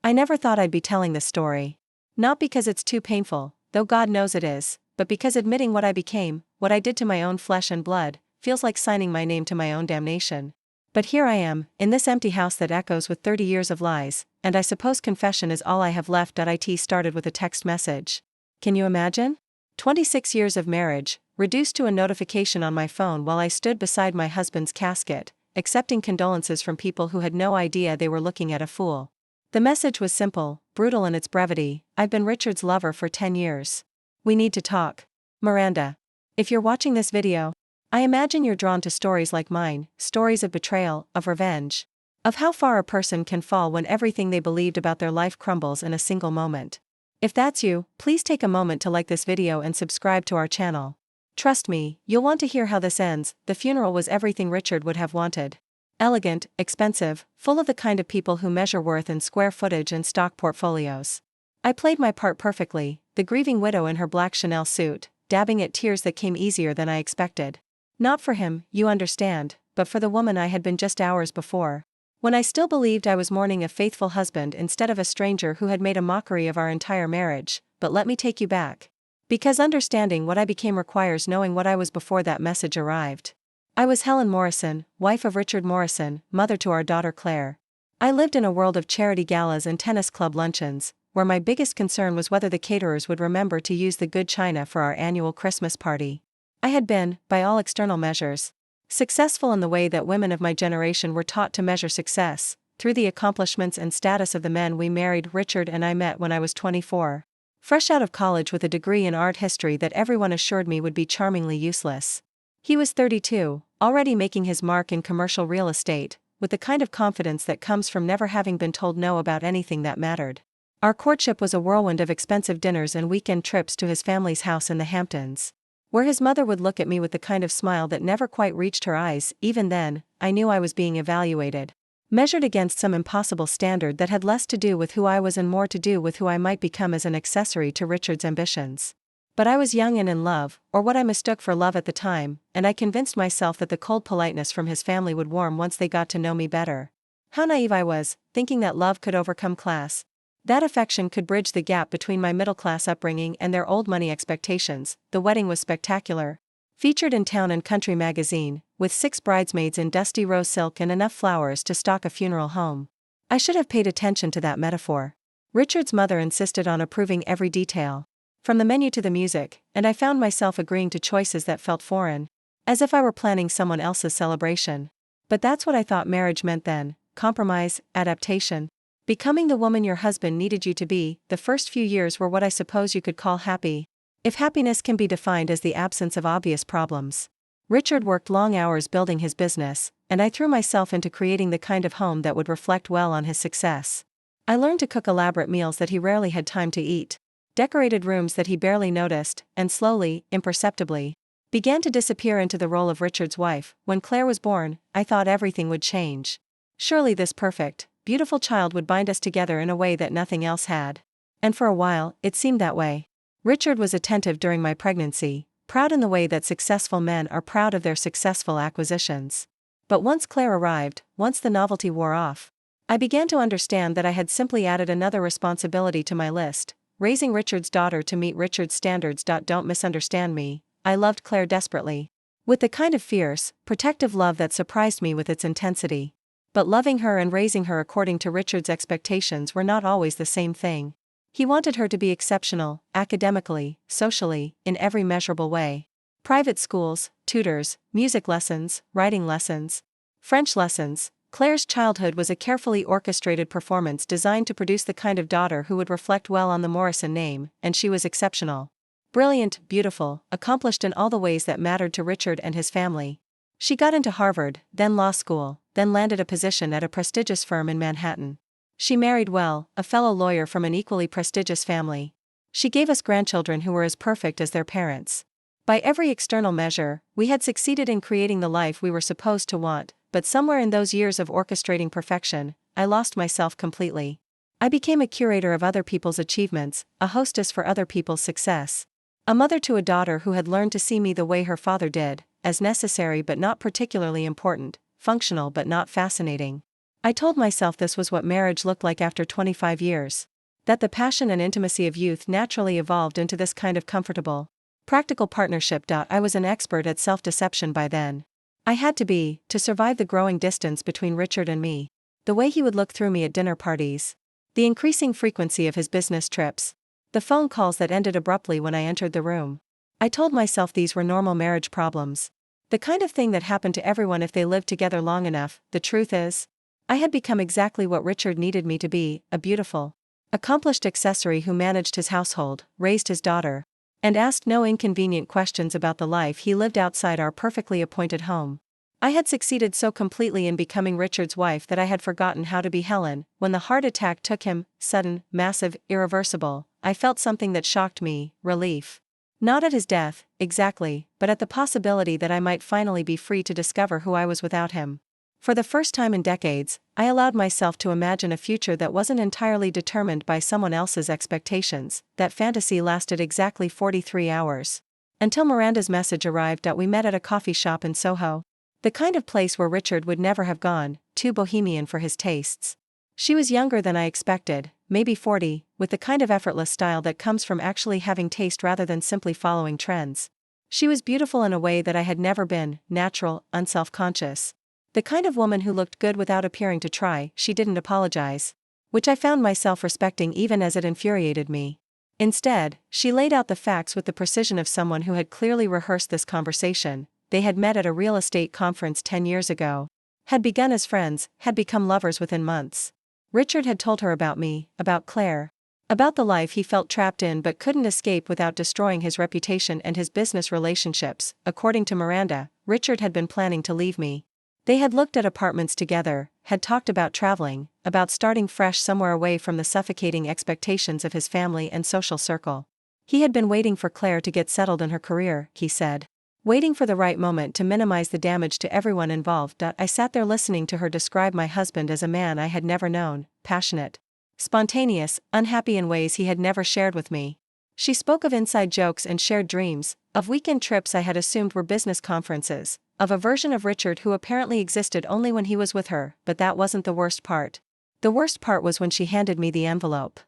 I never thought I'd be telling this story. Not because it's too painful, though God knows it is, but because admitting what I became, what I did to my own flesh and blood, feels like signing my name to my own damnation. But here I am, in this empty house that echoes with 30 years of lies, and I suppose confession is all I have left. It started with a text message. Can you imagine? 26 years of marriage, reduced to a notification on my phone while I stood beside my husband's casket, accepting condolences from people who had no idea they were looking at a fool. The message was simple, brutal in its brevity. I've been Richard's lover for 10 years. We need to talk. Miranda. If you're watching this video, I imagine you're drawn to stories like mine, stories of betrayal, of revenge, of how far a person can fall when everything they believed about their life crumbles in a single moment. If that's you, please take a moment to like this video and subscribe to our channel. Trust me, you'll want to hear how this ends. The funeral was everything Richard would have wanted. Elegant, expensive, full of the kind of people who measure worth in square footage and stock portfolios. I played my part perfectly, the grieving widow in her black Chanel suit, dabbing at tears that came easier than I expected. Not for him, you understand, but for the woman I had been just hours before. When I still believed I was mourning a faithful husband instead of a stranger who had made a mockery of our entire marriage. But let me take you back. Because understanding what I became requires knowing what I was before that message arrived. I was Helen Morrison, wife of Richard Morrison, mother to our daughter Claire. I lived in a world of charity galas and tennis club luncheons, where my biggest concern was whether the caterers would remember to use the good china for our annual Christmas party. I had been, by all external measures, successful in the way that women of my generation were taught to measure success, through the accomplishments and status of the men we married. Richard and I met when I was 24. Fresh out of college with a degree in art history that everyone assured me would be charmingly useless. He was 32, already making his mark in commercial real estate, with the kind of confidence that comes from never having been told no about anything that mattered. Our courtship was a whirlwind of expensive dinners and weekend trips to his family's house in the Hamptons, where his mother would look at me with the kind of smile that never quite reached her eyes. Even then, I knew I was being evaluated, measured against some impossible standard that had less to do with who I was and more to do with who I might become as an accessory to Richard's ambitions. But I was young and in love, or what I mistook for love at the time, and I convinced myself that the cold politeness from his family would warm once they got to know me better. How naive I was, thinking that love could overcome class. That affection could bridge the gap between my middle-class upbringing and their old money expectations. The wedding was spectacular. Featured in Town and Country magazine, with 6 bridesmaids in dusty rose silk and enough flowers to stock a funeral home. I should have paid attention to that metaphor. Richard's mother insisted on approving every detail, from the menu to the music, and I found myself agreeing to choices that felt foreign, as if I were planning someone else's celebration. But that's what I thought marriage meant then: compromise, adaptation. Becoming the woman your husband needed you to be. The first few years were what I suppose you could call happy, if happiness can be defined as the absence of obvious problems. Richard worked long hours building his business, and I threw myself into creating the kind of home that would reflect well on his success. I learned to cook elaborate meals that he rarely had time to eat, decorated rooms that he barely noticed, and slowly, imperceptibly, began to disappear into the role of Richard's wife. When Claire was born, I thought everything would change. Surely this perfect, beautiful child would bind us together in a way that nothing else had. And for a while, it seemed that way. Richard was attentive during my pregnancy, proud in the way that successful men are proud of their successful acquisitions. But once Claire arrived, once the novelty wore off, I began to understand that I had simply added another responsibility to my list: raising Richard's daughter to meet Richard's standards. Don't misunderstand me, I loved Claire desperately, with the kind of fierce, protective love that surprised me with its intensity. But loving her and raising her according to Richard's expectations were not always the same thing. He wanted her to be exceptional, academically, socially, in every measurable way. Private schools, tutors, music lessons, writing lessons, French lessons. Claire's childhood was a carefully orchestrated performance designed to produce the kind of daughter who would reflect well on the Morrison name, and she was exceptional. Brilliant, beautiful, accomplished in all the ways that mattered to Richard and his family. She got into Harvard, then law school, then landed a position at a prestigious firm in Manhattan. She married well, a fellow lawyer from an equally prestigious family. She gave us grandchildren who were as perfect as their parents. By every external measure, we had succeeded in creating the life we were supposed to want, but somewhere in those years of orchestrating perfection, I lost myself completely. I became a curator of other people's achievements, a hostess for other people's success. A mother to a daughter who had learned to see me the way her father did, as necessary but not particularly important, functional but not fascinating. I told myself this was what marriage looked like after 25 years. That the passion and intimacy of youth naturally evolved into this kind of comfortable, practical partnership. I was an expert at self-deception by then. I had to be, to survive the growing distance between Richard and me. The way he would look through me at dinner parties. The increasing frequency of his business trips. The phone calls that ended abruptly when I entered the room. I told myself these were normal marriage problems. The kind of thing that happened to everyone if they lived together long enough. The truth is, I had become exactly what Richard needed me to be, a beautiful, accomplished accessory who managed his household, raised his daughter, and asked no inconvenient questions about the life he lived outside our perfectly appointed home. I had succeeded so completely in becoming Richard's wife that I had forgotten how to be Helen. When the heart attack took him, sudden, massive, irreversible, I felt something that shocked me, relief. Not at his death, exactly, but at the possibility that I might finally be free to discover who I was without him. For the first time in decades, I allowed myself to imagine a future that wasn't entirely determined by someone else's expectations. That fantasy lasted exactly 43 hours. Until Miranda's message arrived. We met at a coffee shop in Soho. The kind of place where Richard would never have gone, too bohemian for his tastes. She was younger than I expected, maybe 40, with the kind of effortless style that comes from actually having taste rather than simply following trends. She was beautiful in a way that I had never been, natural, unself-conscious. The kind of woman who looked good without appearing to try. She didn't apologize. Which I found myself respecting even as it infuriated me. Instead, she laid out the facts with the precision of someone who had clearly rehearsed this conversation. They had met at a real estate conference 10 years ago. Had begun as friends, had become lovers within months. Richard had told her about me, about Claire. About the life he felt trapped in but couldn't escape without destroying his reputation and his business relationships. According to Miranda, Richard had been planning to leave me. They had looked at apartments together, had talked about traveling, about starting fresh somewhere away from the suffocating expectations of his family and social circle. He had been waiting for Claire to get settled in her career, he said. Waiting for the right moment to minimize the damage to everyone involved. I sat there listening to her describe my husband as a man I had never known, passionate, spontaneous, unhappy in ways he had never shared with me. She spoke of inside jokes and shared dreams, of weekend trips I had assumed were business conferences, of a version of Richard who apparently existed only when he was with her. But that wasn't the worst part. The worst part was when she handed me the envelope.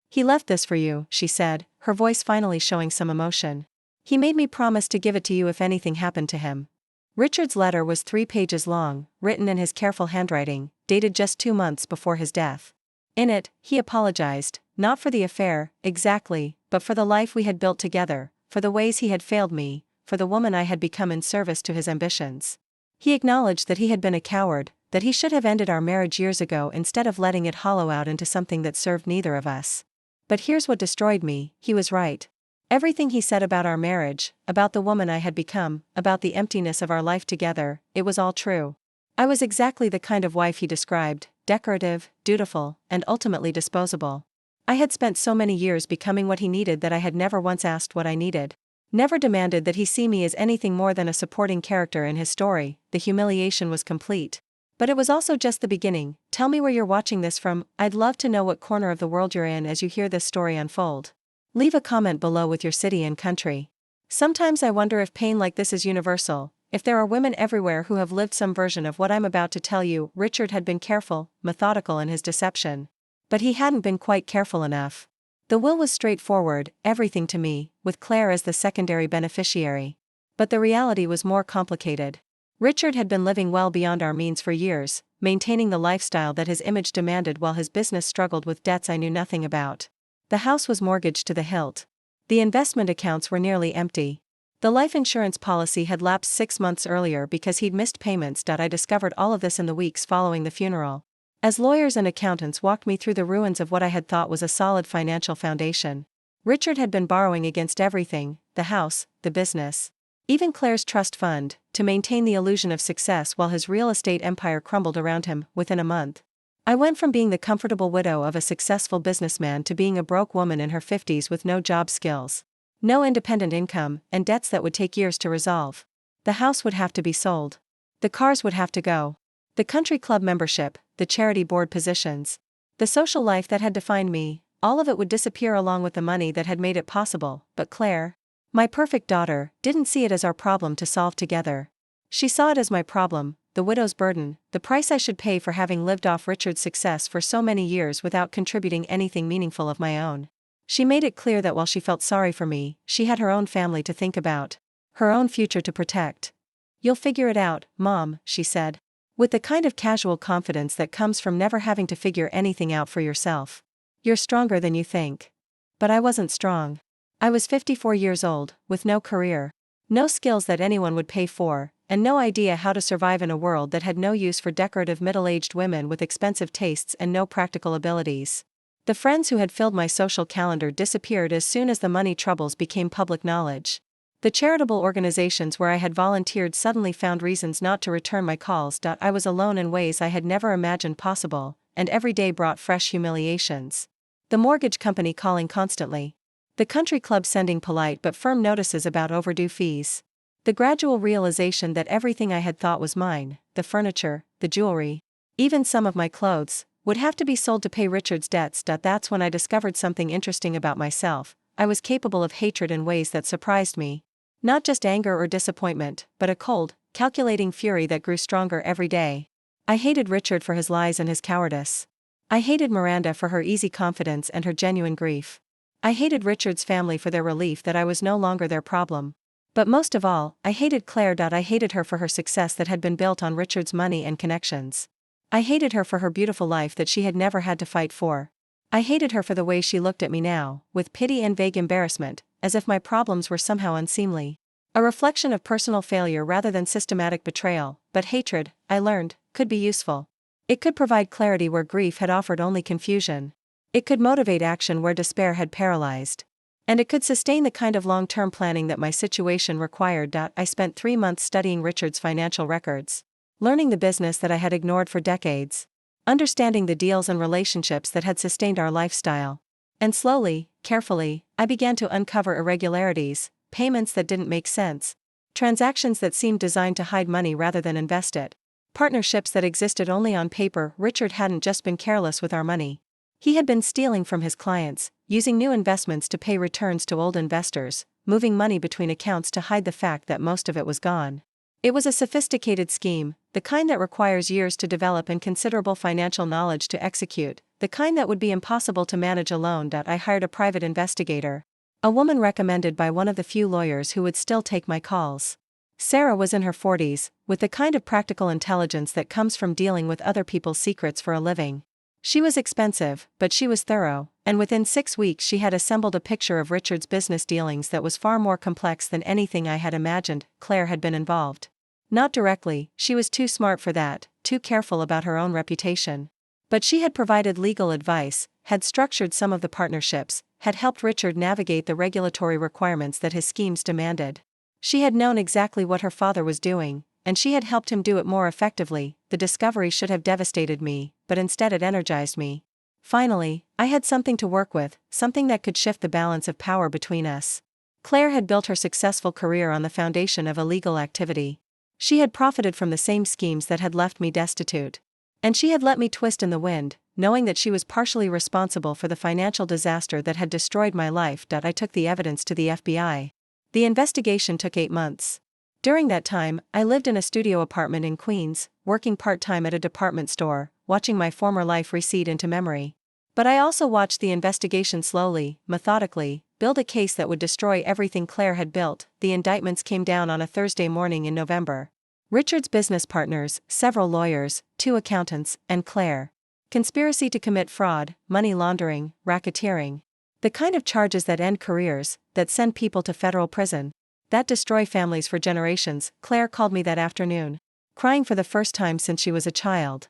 "He left this for you," she said, her voice finally showing some emotion. "He made me promise to give it to you if anything happened to him." Richard's letter was 3 pages long, written in his careful handwriting, dated just 2 months before his death. In it, he apologized, not for the affair, exactly, but for the life we had built together, for the ways he had failed me, for the woman I had become in service to his ambitions. He acknowledged that he had been a coward, that he should have ended our marriage years ago instead of letting it hollow out into something that served neither of us. But here's what destroyed me: he was right. Everything he said about our marriage, about the woman I had become, about the emptiness of our life together, it was all true. I was exactly the kind of wife he described, decorative, dutiful, and ultimately disposable. I had spent so many years becoming what he needed that I had never once asked what I needed. Never demanded that he see me as anything more than a supporting character in his story. The humiliation was complete. But it was also just the beginning. Tell me where you're watching this from. I'd love to know what corner of the world you're in as you hear this story unfold. Leave a comment below with your city and country. Sometimes I wonder if pain like this is universal, if there are women everywhere who have lived some version of what I'm about to tell you. Richard had been careful, methodical in his deception. But he hadn't been quite careful enough. The will was straightforward, everything to me, with Claire as the secondary beneficiary. But the reality was more complicated. Richard had been living well beyond our means for years, maintaining the lifestyle that his image demanded while his business struggled with debts I knew nothing about. The house was mortgaged to the hilt. The investment accounts were nearly empty. The life insurance policy had lapsed 6 months earlier because he'd missed payments. I discovered all of this in the weeks following the funeral. As lawyers and accountants walked me through the ruins of what I had thought was a solid financial foundation. Richard had been borrowing against everything: the house, the business, even Claire's trust fund, to maintain the illusion of success while his real estate empire crumbled around him. Within a month, I went from being the comfortable widow of a successful businessman to being a broke woman in her 50s with no job skills, no independent income, and debts that would take years to resolve. The house would have to be sold. The cars would have to go. The country club membership, the charity board positions, the social life that had defined me, all of it would disappear along with the money that had made it possible. But Claire, my perfect daughter, didn't see it as our problem to solve together. She saw it as my problem, the widow's burden, the price I should pay for having lived off Richard's success for so many years without contributing anything meaningful of my own. She made it clear that while she felt sorry for me, she had her own family to think about, her own future to protect. "You'll figure it out, Mom," she said, with the kind of casual confidence that comes from never having to figure anything out for yourself. "You're stronger than you think." But I wasn't strong. I was 54 years old, with no career, no skills that anyone would pay for, and no idea how to survive in a world that had no use for decorative middle-aged women with expensive tastes and no practical abilities. The friends who had filled my social calendar disappeared as soon as the money troubles became public knowledge. The charitable organizations where I had volunteered suddenly found reasons not to return my calls. I was alone in ways I had never imagined possible, and every day brought fresh humiliations. The mortgage company calling constantly. The country club sending polite but firm notices about overdue fees. The gradual realization that everything I had thought was mine, the furniture, the jewelry, even some of my clothes, would have to be sold to pay Richard's debts. That's when I discovered something interesting about myself. I was capable of hatred in ways that surprised me. Not just anger or disappointment, but a cold, calculating fury that grew stronger every day. I hated Richard for his lies and his cowardice. I hated Miranda for her easy confidence and her genuine grief. I hated Richard's family for their relief that I was no longer their problem. But most of all, I hated Claire. I hated her for her success that had been built on Richard's money and connections. I hated her for her beautiful life that she had never had to fight for. I hated her for the way she looked at me now, with pity and vague embarrassment, as if my problems were somehow unseemly. A reflection of personal failure rather than systematic betrayal. But hatred, I learned, could be useful. It could provide clarity where grief had offered only confusion. It could motivate action where despair had paralyzed. And it could sustain the kind of long-term planning that my situation required. I spent 3 months studying Richard's financial records, learning the business that I had ignored for decades, understanding the deals and relationships that had sustained our lifestyle. And slowly, carefully, I began to uncover irregularities, payments that didn't make sense, transactions that seemed designed to hide money rather than invest it, partnerships that existed only on paper. Richard hadn't just been careless with our money. He had been stealing from his clients, using new investments to pay returns to old investors, moving money between accounts to hide the fact that most of it was gone. It was a sophisticated scheme, the kind that requires years to develop and considerable financial knowledge to execute, the kind that would be impossible to manage alone. I hired a private investigator, a woman recommended by one of the few lawyers who would still take my calls. Sarah was in her 40s, with the kind of practical intelligence that comes from dealing with other people's secrets for a living. She was expensive, but she was thorough, and within 6 weeks she had assembled a picture of Richard's business dealings that was far more complex than anything I had imagined. Claire had been involved. Not directly, she was too smart for that, too careful about her own reputation. But she had provided legal advice, had structured some of the partnerships, had helped Richard navigate the regulatory requirements that his schemes demanded. She had known exactly what her father was doing, and she had helped him do it more effectively. The discovery should have devastated me, but instead it energized me. Finally, I had something to work with, something that could shift the balance of power between us. Claire had built her successful career on the foundation of illegal activity. She had profited from the same schemes that had left me destitute. And she had let me twist in the wind, knowing that she was partially responsible for the financial disaster that had destroyed my life. I took the evidence to the FBI. The investigation took 8 months. During that time, I lived in a studio apartment in Queens, working part-time at a department store, watching my former life recede into memory. But I also watched the investigation slowly, methodically, build a case that would destroy everything Claire had built. The indictments came down on a Thursday morning in November. Richard's business partners, several lawyers, 2 accountants, and Claire. Conspiracy to commit fraud, money laundering, racketeering. The kind of charges that end careers, that send people to federal prison, that destroy families for generations. Claire called me that afternoon, crying for the first time since she was a child.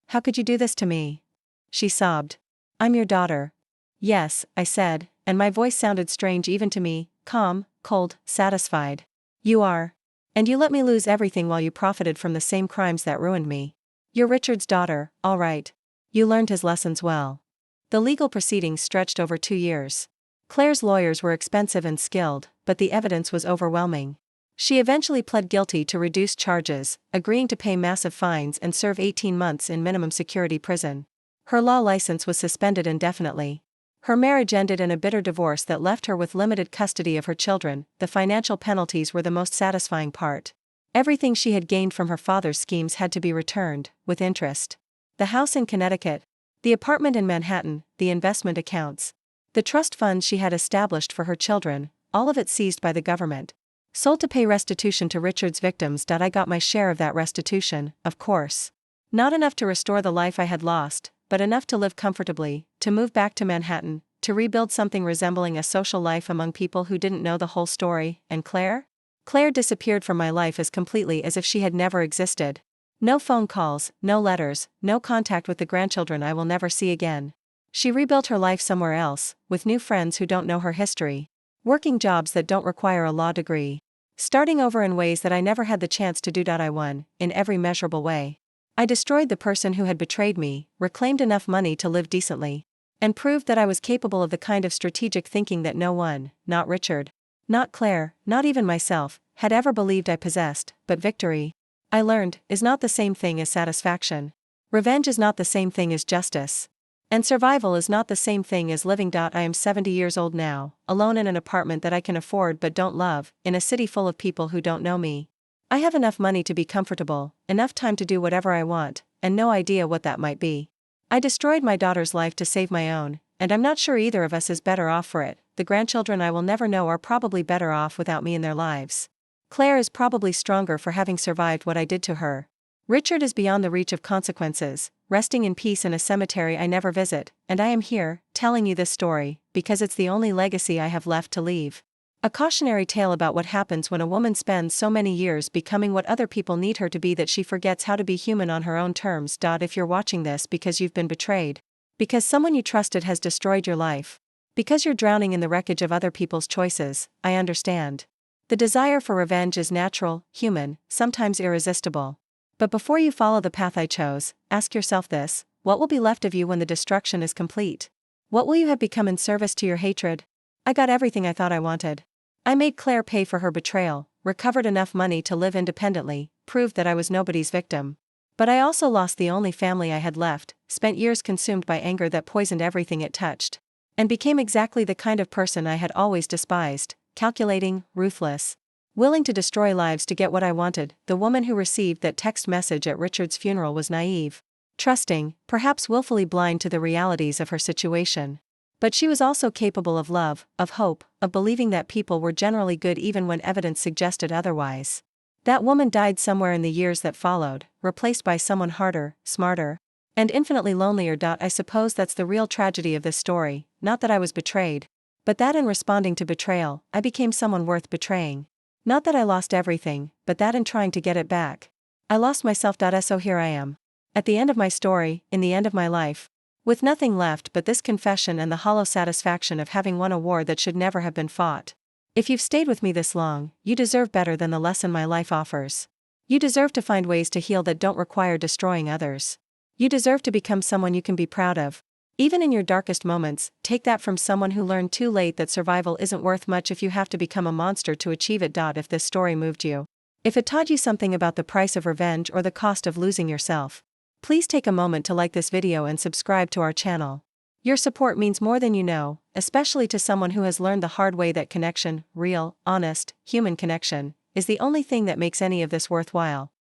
"How could you do this to me?" she sobbed. "I'm your daughter." "Yes," I said, and my voice sounded strange even to me, calm, cold, satisfied. "You are. And you let me lose everything while you profited from the same crimes that ruined me. You're Richard's daughter, all right. You learned his lessons well." The legal proceedings stretched over 2 years. Claire's lawyers were expensive and skilled, but the evidence was overwhelming. She eventually pled guilty to reduced charges, agreeing to pay massive fines and serve 18 months in minimum security prison. Her law license was suspended indefinitely. Her marriage ended in a bitter divorce that left her with limited custody of her children. The financial penalties were the most satisfying part. Everything she had gained from her father's schemes had to be returned, with interest. The house in Connecticut, the apartment in Manhattan, the investment accounts, the trust funds she had established for her children, all of it seized by the government. Sold to pay restitution to Richard's victims. I got my share of that restitution, of course. Not enough to restore the life I had lost, but enough to live comfortably, to move back to Manhattan, to rebuild something resembling a social life among people who didn't know the whole story. And Claire? Claire disappeared from my life as completely as if she had never existed. No phone calls, no letters, no contact with the grandchildren I will never see again. She rebuilt her life somewhere else, with new friends who don't know her history. Working jobs that don't require a law degree. Starting over in ways that I never had the chance to do. I won, in every measurable way. I destroyed the person who had betrayed me, reclaimed enough money to live decently, and proved that I was capable of the kind of strategic thinking that no one, not Richard, not Claire, not even myself, had ever believed I possessed. But victory, I learned, is not the same thing as satisfaction. Revenge is not the same thing as justice. And survival is not the same thing as living. I am 70 years old now, alone in an apartment that I can afford but don't love, in a city full of people who don't know me. I have enough money to be comfortable, enough time to do whatever I want, and no idea what that might be. I destroyed my daughter's life to save my own, and I'm not sure either of us is better off for it. The grandchildren I will never know are probably better off without me in their lives. Claire is probably stronger for having survived what I did to her. Richard is beyond the reach of consequences, resting in peace in a cemetery I never visit, and I am here, telling you this story, because it's the only legacy I have left to leave. A cautionary tale about what happens when a woman spends so many years becoming what other people need her to be that she forgets how to be human on her own terms. If you're watching this because you've been betrayed, because someone you trusted has destroyed your life, because you're drowning in the wreckage of other people's choices, I understand. The desire for revenge is natural, human, sometimes irresistible. But before you follow the path I chose, ask yourself this: what will be left of you when the destruction is complete? What will you have become in service to your hatred? I got everything I thought I wanted. I made Claire pay for her betrayal, recovered enough money to live independently, proved that I was nobody's victim. But I also lost the only family I had left, spent years consumed by anger that poisoned everything it touched, and became exactly the kind of person I had always despised: calculating, ruthless, willing to destroy lives to get what I wanted. The woman who received that text message at Richard's funeral was naive, trusting, perhaps willfully blind to the realities of her situation. But she was also capable of love, of hope, of believing that people were generally good even when evidence suggested otherwise. That woman died somewhere in the years that followed, replaced by someone harder, smarter, and infinitely lonelier. I suppose that's the real tragedy of this story, not that I was betrayed, but that in responding to betrayal, I became someone worth betraying. Not that I lost everything, but that in trying to get it back, I lost myself. So here I am, at the end of my story, in the end of my life, with nothing left but this confession and the hollow satisfaction of having won a war that should never have been fought. If you've stayed with me this long, you deserve better than the lesson my life offers. You deserve to find ways to heal that don't require destroying others. You deserve to become someone you can be proud of. Even in your darkest moments, take that from someone who learned too late that survival isn't worth much if you have to become a monster to achieve it. If this story moved you, if it taught you something about the price of revenge or the cost of losing yourself, please take a moment to like this video and subscribe to our channel. Your support means more than you know, especially to someone who has learned the hard way that connection, real, honest, human connection, is the only thing that makes any of this worthwhile.